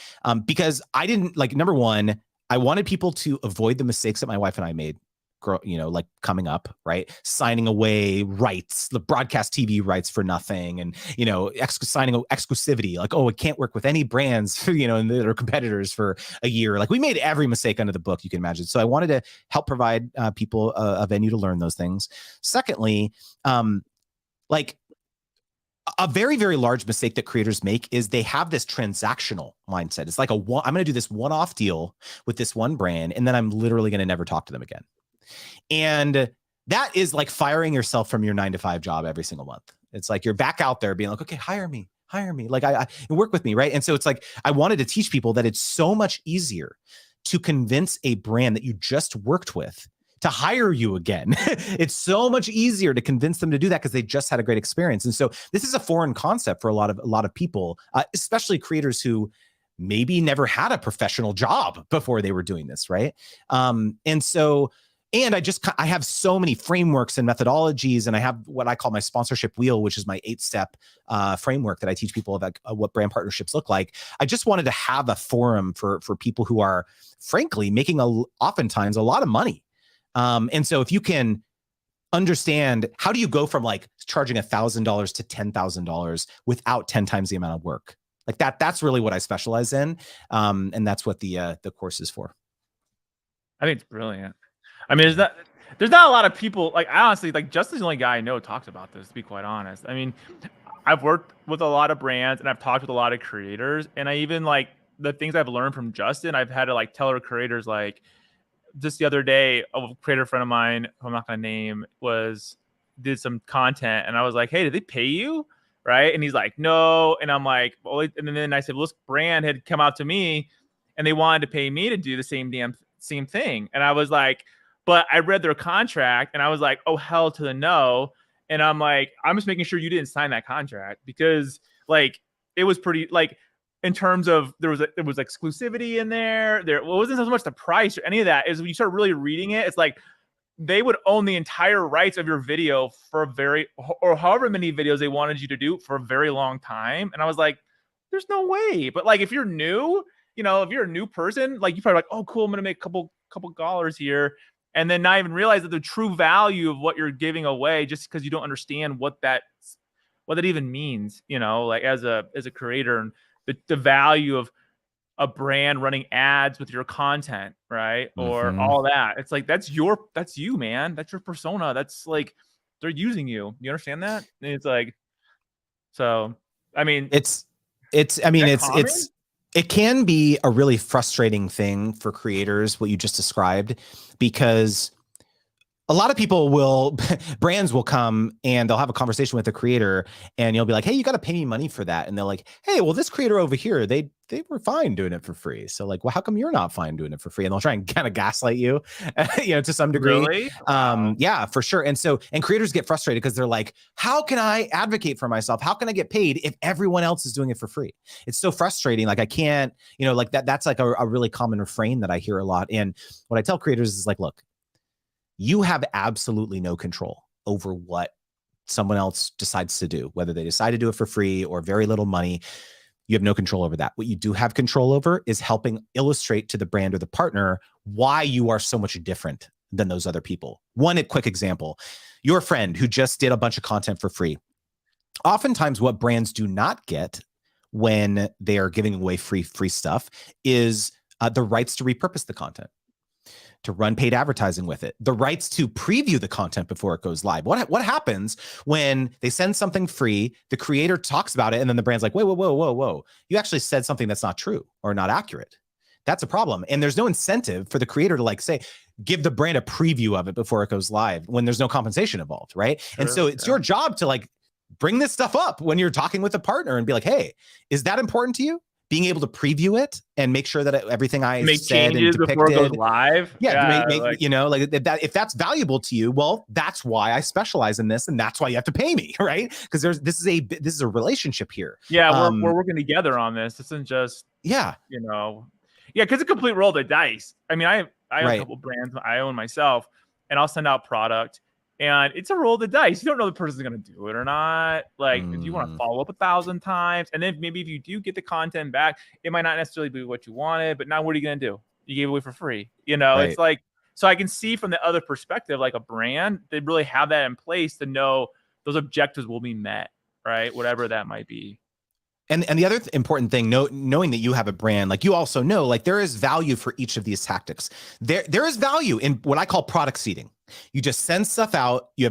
Because I didn't like, number one, I wanted people to avoid the mistakes that my wife and I made, like coming up, right? Signing away rights, the broadcast TV rights for nothing. And, signing exclusivity, like, oh, it can't work with any brands, and their competitors for a year. Like, we made every mistake under the book you can imagine. So I wanted to help provide people a venue to learn those things. Secondly, like, a very, very large mistake that creators make is they have this transactional mindset. It's like I'm going to do this one-off deal with this one brand, and then I'm literally going to never talk to them again. And that is like firing yourself from your 9-to-5 job every single month. It's like you're back out there being like, okay, hire me, like I work with me, right? And so it's like, I wanted to teach people that it's so much easier to convince a brand that you just worked with to hire you again. It's so much easier to convince them to do that because they just had a great experience. And so this is a foreign concept for a lot of people, especially creators who maybe never had a professional job before they were doing this, right? And I have so many frameworks and methodologies, and I have what I call my sponsorship wheel, which is my 8-step framework that I teach people about what brand partnerships look like. I just wanted to have a forum for people who are, frankly, making oftentimes a lot of money. And so if you can understand, how do you go from like charging $1,000 to $10,000 without 10 times the amount of work? Like that's really what I specialize in. And that's what the course is for. I think it's brilliant. I mean, there's not a lot of people, like, I honestly, like, Justin's the only guy I know talks about this, to be quite honest. I mean, I've worked with a lot of brands and I've talked with a lot of creators, and I even, like, the things I've learned from Justin, I've had to, like, tell our creators, like, just the other day, a creator friend of mine, who I'm not going to name, did some content, and I was like, hey, did they pay you? Right? And he's like, no. And I'm like, well, and then I said, well, this brand had come out to me and they wanted to pay me to do the same thing. And I was like, but I read their contract and I was like, oh, hell to the no. And I'm like, I'm just making sure you didn't sign that contract, because, like, it was pretty, like, in terms of there was exclusivity in there. There wasn't so much the price or any of that. Is when you start really reading it, it's like they would own the entire rights of your video for or however many videos they wanted you to do for a very long time. And I was like, there's no way. But, like, if you're new, if you're a new person, like, you probably like, oh, cool, I'm gonna make a couple dollars here, and then not even realize that the true value of what you're giving away, just because you don't understand what that even means, like, as a creator, and the value of a brand running ads with your content, right? Or all that. It's like, that's you, man. That's your persona. That's, like, they're using you. You understand that? And it's like, so, I mean, it can be a really frustrating thing for creators, what you just described, because a lot of people brands will come and they'll have a conversation with a creator, and you'll be like, hey, you got to pay me money for that. And they're like, hey, well, this creator over here, they were fine doing it for free. So, like, well, how come you're not fine doing it for free? And they'll try and kind of gaslight you, to some degree. Really? Yeah, for sure. And creators get frustrated because they're like, how can I advocate for myself? How can I get paid if everyone else is doing it for free? It's so frustrating. Like, I can't, like that's like a really common refrain that I hear a lot. And what I tell creators is like, look, you have absolutely no control over what someone else decides to do, whether they decide to do it for free or very little money. You have no control over that. What you do have control over is helping illustrate to the brand or the partner why you are so much different than those other people. One quick example, your friend who just did a bunch of content for free. Oftentimes what brands do not get when they are giving away free stuff is the rights to repurpose the content, to run paid advertising with it, the rights to preview the content before it goes live. What happens when they send something free, the creator talks about it, and then the brand's like, whoa, you actually said something that's not true or not accurate. That's a problem. And there's no incentive for the creator to, like, say, give the brand a preview of it before it goes live when there's no compensation involved, right? Sure, and so it's your job to, like, bring this stuff up when you're talking with a partner and be like, hey, is that important to you? Being able to preview it and make sure that everything I said and depicted before it goes live. If that's valuable to you, well, that's why I specialize in this, and that's why you have to pay me, right? Because this is a relationship here. Yeah, we're working together on this. This isn't just because it's a complete roll of the dice. I mean, I have a couple brands I own myself, and I'll send out product. And it's a roll of the dice. You don't know the person's going to do it or not. Like, if you want to follow up 1,000 times, and then maybe if you do get the content back, it might not necessarily be what you wanted. But now, what are you going to do? You gave it away for free. It's like, so I can see from the other perspective, like a brand, they really have that in place to know those objectives will be met, right? Whatever that might be. And the other important thing, knowing that you have a brand, like, you also know, like, there is value for each of these tactics. There is value in what I call product seeding. You just send stuff out. You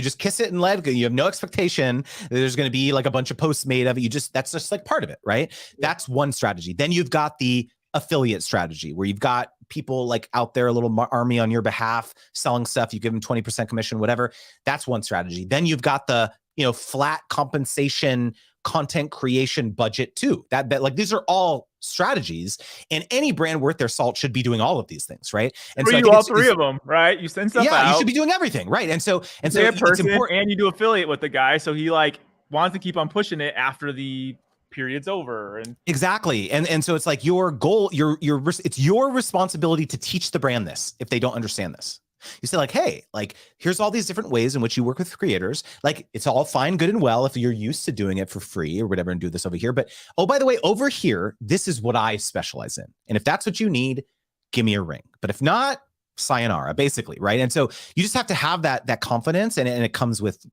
just kiss it and let it go. You have no expectation that there's going to be, like, a bunch of posts made of it. That's just, like, part of it, right? Yeah. That's one strategy. Then you've got the affiliate strategy, where you've got people, like, out there, a little army on your behalf selling stuff. You give them 20% commission, whatever. That's one strategy. Then you've got the, flat compensation content creation budget too. That like, these are all strategies, and any brand worth their salt should be doing all of these things, right? And so you all three of them, right? You send stuff out. You should be doing everything, right? And so it's important, and you do affiliate with the guy, so he, like, wants to keep on pushing it after the period's over. And exactly. And so it's like your goal, it's your responsibility to teach the brand this if they don't understand this. You say like, hey, like, here's all these different ways in which you work with creators. Like, it's all fine, good and well if you're used to doing it for free or whatever and do this over here. But, oh, by the way, over here, this is what I specialize in. And if that's what you need, give me a ring. But if not, sayonara, basically, right? And so you just have to have that confidence, and it comes with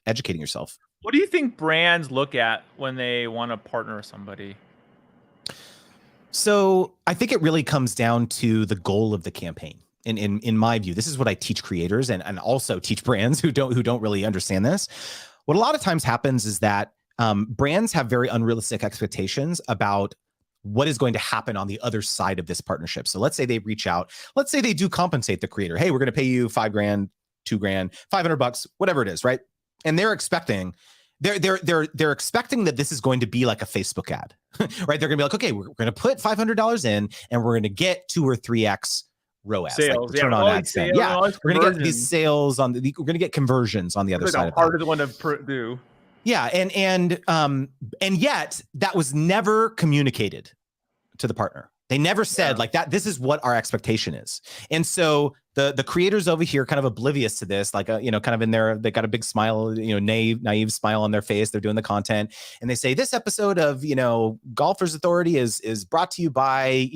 educating yourself. What do you think brands look at when they want to partner with somebody? So I think it really comes down to the goal of the campaign. In my view, this is what I teach creators and also teach brands who don't really understand this. What a lot of times happens is that brands have very unrealistic expectations about what is going to happen on the other side of this partnership. So let's say they reach out, let's say they do compensate the creator. Hey, we're going to pay you $5,000, $2,000, $500, whatever it is, right? And they're expecting expecting that this is going to be like a Facebook ad, right? They're going to be like, okay, we're going to put $500 in and we're going to get 2 or 3x ROAS, sales, like return on ad spend. Yeah, we're going to get these sales we're going to get conversions on the other side. Harder one to do. Yeah, and yet that was never communicated to the partner. They never said like that. This is what our expectation is, and so the creators over here kind of oblivious to this, like kind of in there, they got a big smile, naive smile on their face. They're doing the content, and they say this episode of Golfers Authority is brought to you by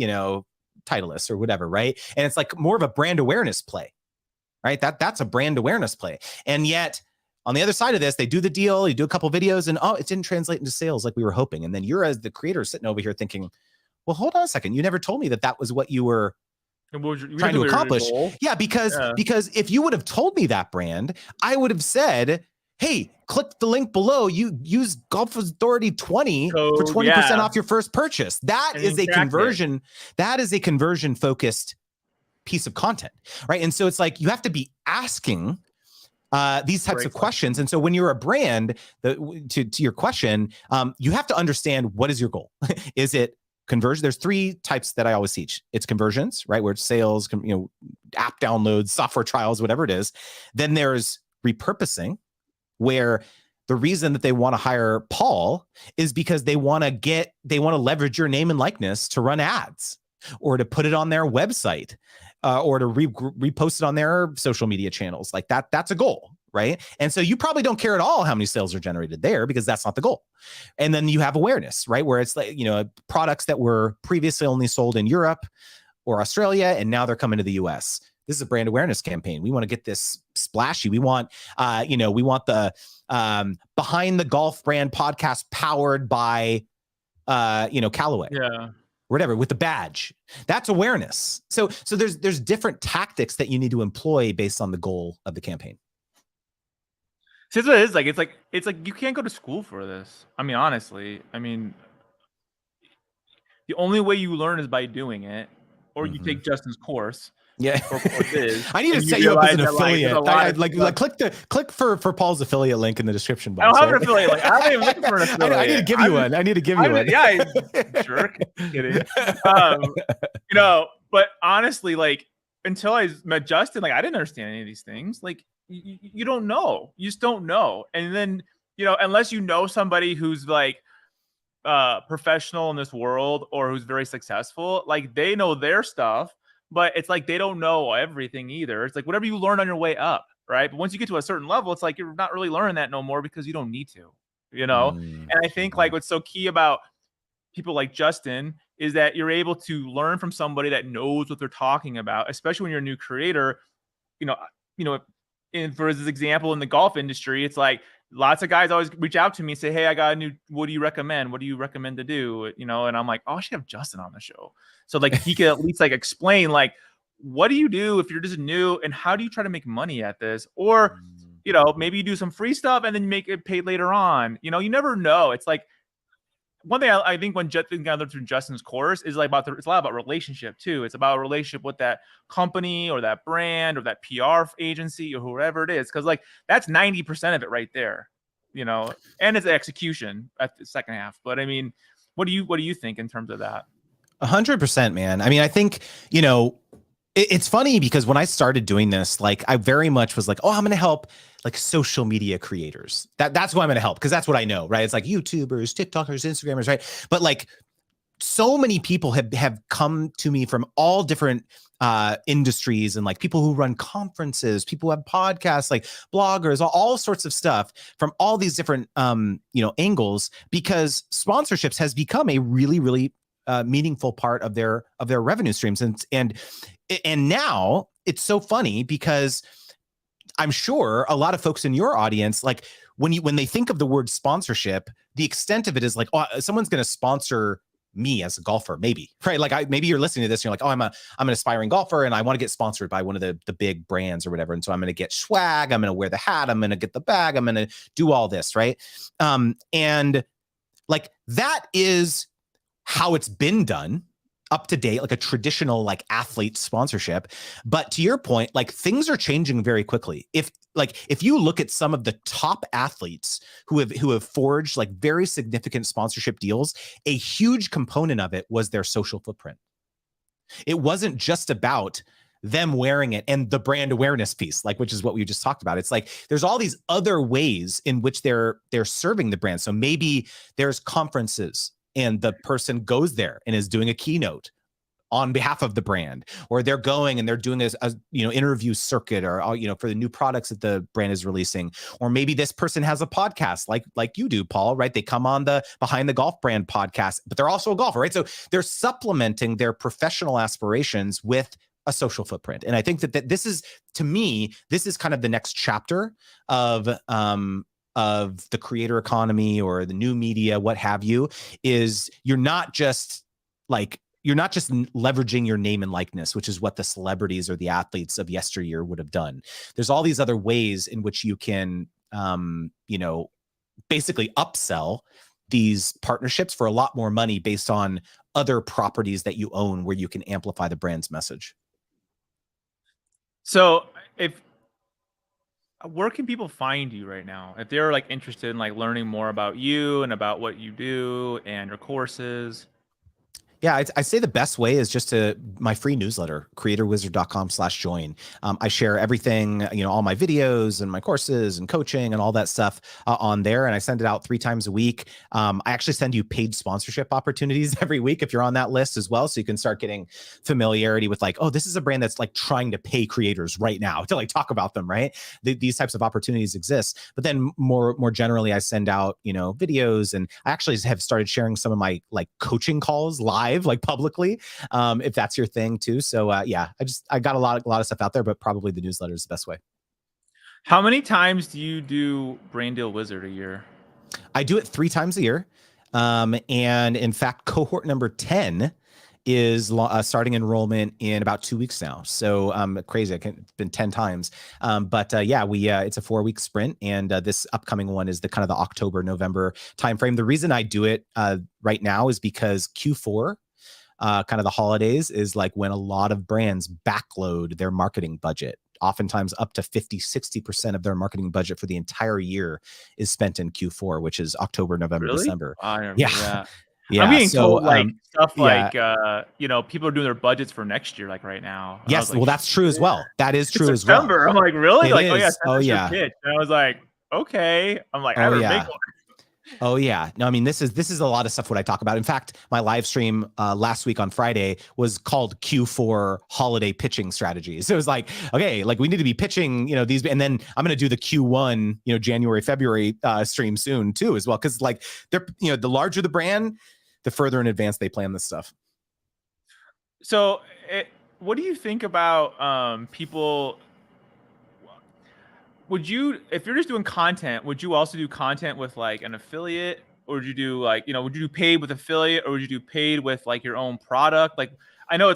Titleist or whatever, right? And it's like more of a brand awareness play, right? That's a brand awareness play. And yet on the other side of this, they do the deal, you do a couple videos and it didn't translate into sales like we were hoping. And then you're, as the creator, sitting over here thinking, well, hold on a second. You never told me that was what you were trying to accomplish. Yeah, because if you would have told me that, brand, I would have said, hey, click the link below. You use Golfers Authority 20 for 20% off your first purchase. That is a conversion. That is a conversion focused piece of content, right? And so it's like you have to be asking these types of questions. And so when you're a brand, to your question, you have to understand, what is your goal? Is it conversion? There's 3 types that I always teach. It's conversions, right? Where it's sales, app downloads, software trials, whatever it is. Then there's repurposing, where the reason that they want to hire Paul is because they want to leverage your name and likeness to run ads or to put it on their website or to repost it on their social media channels. Like that's a goal, right? And so you probably don't care at all how many sales are generated there, because that's not the goal. And then you have awareness, right? Where it's like, products that were previously only sold in Europe or Australia, and now they're coming to the US. This is a brand awareness campaign. We want to get this splashy. We want, we want the Behind the Golf Brand podcast powered by, Callaway. Yeah. Whatever, with the badge. That's awareness. So there's different tactics that you need to employ based on the goal of the campaign. See, that's what it is. Like it's like you can't go to school for this. I mean, honestly, the only way you learn is by doing it, or you take Justin's course. Yeah, I need to set you up as an affiliate. Click for Paul's affiliate link in the description box. I don't have an affiliate link. I'm not even looking for an affiliate. I need to give you one. Yeah, jerk. Kidding. But honestly, like, until I met Justin, like, I didn't understand any of these things. Like, you don't know. You just don't know. And then unless you know somebody who's like professional in this world or who's very successful, like, they know their stuff. But it's like they don't know everything either. It's like whatever you learn on your way up, right? But once you get to a certain level, it's like you're not really learning that no more because you don't need to, And I think like what's so key about people like Justin is that you're able to learn from somebody that knows what they're talking about, especially when you're a new creator. And for this example, in the golf industry, it's like lots of guys always reach out to me and say, hey, I got a new, what do you recommend? What do you recommend to do? And I'm like, oh, I should have Justin on the show. So like he could at least like explain, like, what do you do if you're just new and how do you try to make money at this? Or, maybe you do some free stuff and then you make it paid later on. You never know. It's like one thing I think when Justin got through Justin's course is like it's a lot about relationship too. It's about a relationship with that company or that brand or that PR agency or whoever it is. Cause like that's 90% of it right there, and it's execution at the second half. But I mean, what do you think in terms of that? 100%, man. I mean, I think, it's funny because when I started doing this, like I very much was like, oh, I'm going to help like social media creators. That's who I'm going to help, because that's what I know, right? It's like YouTubers, TikTokers, Instagrammers, right? But like so many people have come to me from all different industries, and like people who run conferences, people who have podcasts, like bloggers, all sorts of stuff from all these different angles, because sponsorships has become a really, really meaningful part of their revenue streams. And now it's so funny, because I'm sure a lot of folks in your audience, like when they think of the word sponsorship, the extent of it is like, oh, someone's going to sponsor me as a golfer, maybe, right? Like maybe you're listening to this and you're like, oh, I'm an aspiring golfer and I want to get sponsored by one of the big brands or whatever. And so I'm going to get swag, I'm going to wear the hat, I'm going to get the bag, I'm going to do all this, right? And like that is how it's been done up to date, like a traditional like athlete sponsorship. But to your point, like things are changing very quickly. If you look at some of the top athletes who have forged like very significant sponsorship deals, a huge component of it was their social footprint. It wasn't just about them wearing it and the brand awareness piece, like, which is what we just talked about. It's like there's all these other ways in which they're serving the brand. So maybe there's conferences and the person goes there and is doing a keynote on behalf of the brand, or they're going and they're doing a interview circuit, or for the new products that the brand is releasing. Or maybe this person has a podcast like you do, Paul, right? They come on the Behind the Golf Brand podcast, but they're also a golfer, right? So they're supplementing their professional aspirations with a social footprint. And I think that this is, to me, this is kind of the next chapter of the creator economy or the new media, what have you, is you're not just leveraging your name and likeness, which is what the celebrities or the athletes of yesteryear would have done. There's all these other ways in which you can, basically upsell these partnerships for a lot more money based on other properties that you own, where you can amplify the brand's message. So where can people find you right now if they're like interested in like learning more about you and about what you do and your courses? Yeah, I say the best way is just my free newsletter, creatorwizard.com/join. I share everything, all my videos and my courses and coaching and all that stuff on there. And I send it out 3 times a week. I actually send you paid sponsorship opportunities every week if you're on that list as well. So you can start getting familiarity with like, oh, this is a brand that's like trying to pay creators right now to like talk about them, right? These types of opportunities exist. But then more generally, I send out, videos, and I actually have started sharing some of my like coaching calls live, like publicly, if that's your thing too. So I got a lot of stuff out there, but probably the newsletter is the best way. How many times do you do Brand Deal Wizard a year? I do it 3 times a year. And in fact, cohort number 10 is starting enrollment in about 2 weeks now. So crazy. It's been 10 times. But it's a 4-week sprint. And this upcoming one is the kind of the October, November timeframe. The reason I do it right now is because Q4, kind of the holidays, is like when a lot of brands backload their marketing budget. Oftentimes up to 50-60% of their marketing budget for the entire year is spent in Q4, which is October, November, Really? December. Yeah. Yeah, I'm getting told like stuff yeah. like people are doing their budgets for next year, like right now. And Yes, like, well, that's true as well. That is true as September. well. I'm like, really? It like, is. oh yeah, pitch. And I was like, okay. I'm like, I have a big one. Oh yeah. No, I mean, this is a lot of stuff what I talk about. In fact, my live stream last week on Friday was called Q4 holiday pitching strategies. So it was like, okay, like we need to be pitching, these, and then I'm going to do the Q1, January, February stream soon too, as well. Cause like they're, the larger the brand, the further in advance they plan this stuff. So what do you think about people? If you're just doing content, would you also do content with like an affiliate, or would you do like, would you do paid with affiliate, or would you do paid with like your own product? Like, I know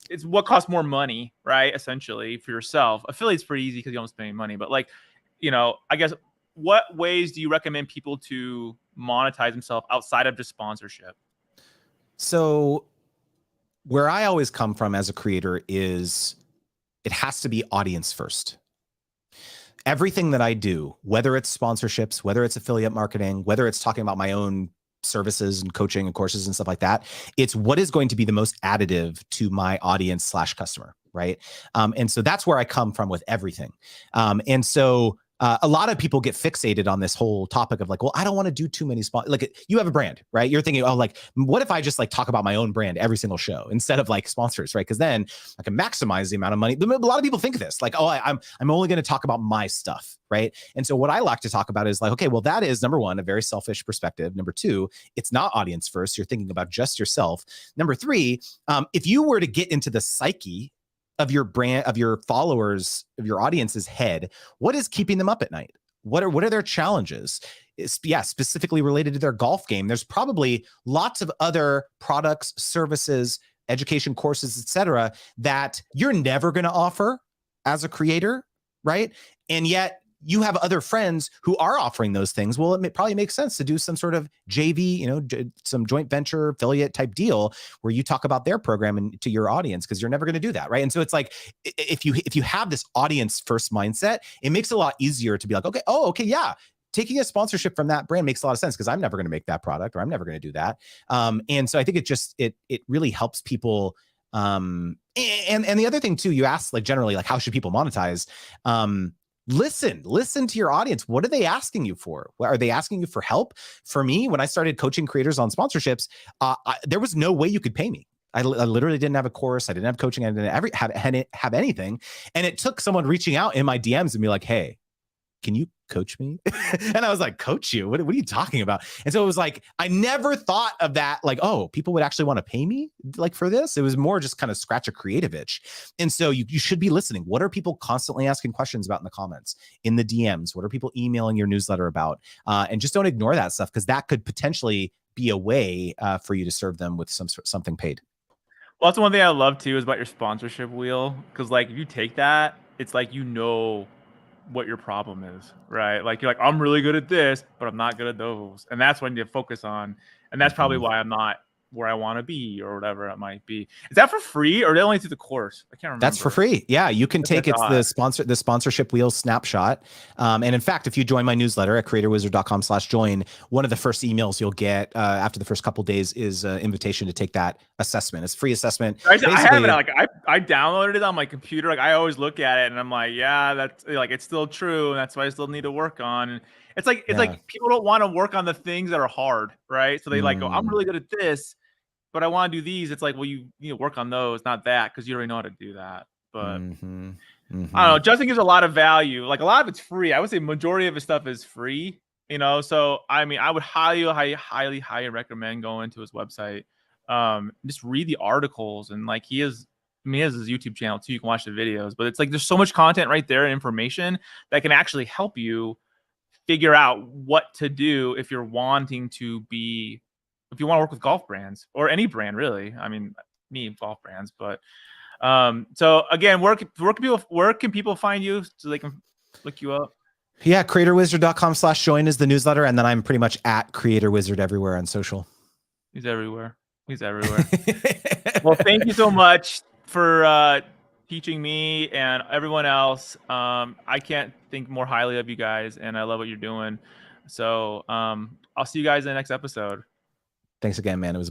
it's what costs more money, right? Essentially for yourself. Affiliate's pretty easy because you don't spend any money, but like, I guess what ways do you recommend people to monetize themselves outside of just sponsorship? So where I always come from as a creator is it has to be audience first. Everything that I do, whether it's sponsorships, whether it's affiliate marketing, whether it's talking about my own services and coaching and courses and stuff like that, it's what is going to be the most additive to my audience / customer, right? And so that's where I come from with everything. And so a lot of people get fixated on this whole topic of like, well, I don't want to do too many like you have a brand, right? You're thinking, oh, like, what if I just like talk about my own brand every single show instead of like sponsors, right? Because then I can maximize the amount of money. But a lot of people think this, like, oh, I'm only going to talk about my stuff, right? And so what I like to talk about is like, okay, well, that is number one, a very selfish perspective. Number two, it's not audience first. You're thinking about just yourself. Number three, if you were to get into the psyche of your brand, of your followers, of your audience's head, what is keeping them up at night? What are their challenges? Specifically related to their golf game. There's probably lots of other products, services, education courses, etc., that you're never going to offer as a creator, right? And yet you have other friends who are offering those things. Well, it probably makes sense to do some sort of JV, some joint venture affiliate type deal where you talk about their program and to your audience, because you're never going to do that, right? And so it's like, if you have this audience first mindset, it makes it a lot easier to be like, okay, yeah, taking a sponsorship from that brand makes a lot of sense because I'm never going to make that product, or I'm never going to do that. And so I think it really helps people. And the other thing too, you asked like generally, like how should people monetize? Listen to your audience. What are they asking you for? Are they asking you for help? For me, when I started coaching creators on sponsorships, there was no way you could pay me. I literally didn't have a course. I didn't have coaching. I didn't have anything. And it took someone reaching out in my DMs and be like, hey, can you coach me? And I was like, coach you? What are you talking about? And so it was like, I never thought of that. Like, oh, people would actually want to pay me like for this. It was more just kind of scratch a creative itch. And so you should be listening. What are people constantly asking questions about in the comments, in the DMs? What are people emailing your newsletter about? And just don't ignore that stuff, because that could potentially be a way for you to serve them with something paid. Well, that's one thing I love too is about your sponsorship wheel. Cause like if you take that, it's like, what your problem is, right? Like you're like, I'm really good at this, but I'm not good at those. And that's when you focus on. And that's probably why I'm not where I want to be or whatever it might be. Is that for free or they only do the course? I can't remember. That's for free. Yeah, you can take the sponsorship wheel snapshot. And in fact, if you join my newsletter at creatorwizard.com/join, one of the first emails you'll get after the first couple of days is an invitation to take that assessment. It's a free assessment. I have it. Like I downloaded it on my computer. Like I always look at it and I'm like, yeah, that's like it's still true, and that's what I still need to work on. And it's like people don't want to work on the things that are hard, right? So they like go, I'm really good at this, but I want to do these. It's like, well, you need to work on those, not that, because you already know how to do that. But I don't know. Justin gives a lot of value. Like a lot of it's free. I would say majority of his stuff is free. So I mean, I would highly recommend going to his website. Just read the articles, and like he has his YouTube channel too. You can watch the videos, but it's like there's so much content right there and information that can actually help you figure out what to do if you're wanting to be. If you want to work with golf brands or any brand, really. I mean, me golf brands, but so again, where can people find you so they can look you up? Yeah, creatorwizard.com/join is the newsletter, and then I'm pretty much at Creator Wizard everywhere on social. He's everywhere. Well, thank you so much for teaching me and everyone else. I can't think more highly of you guys, and I love what you're doing. So I'll see you guys in the next episode. Thanks again, man. It was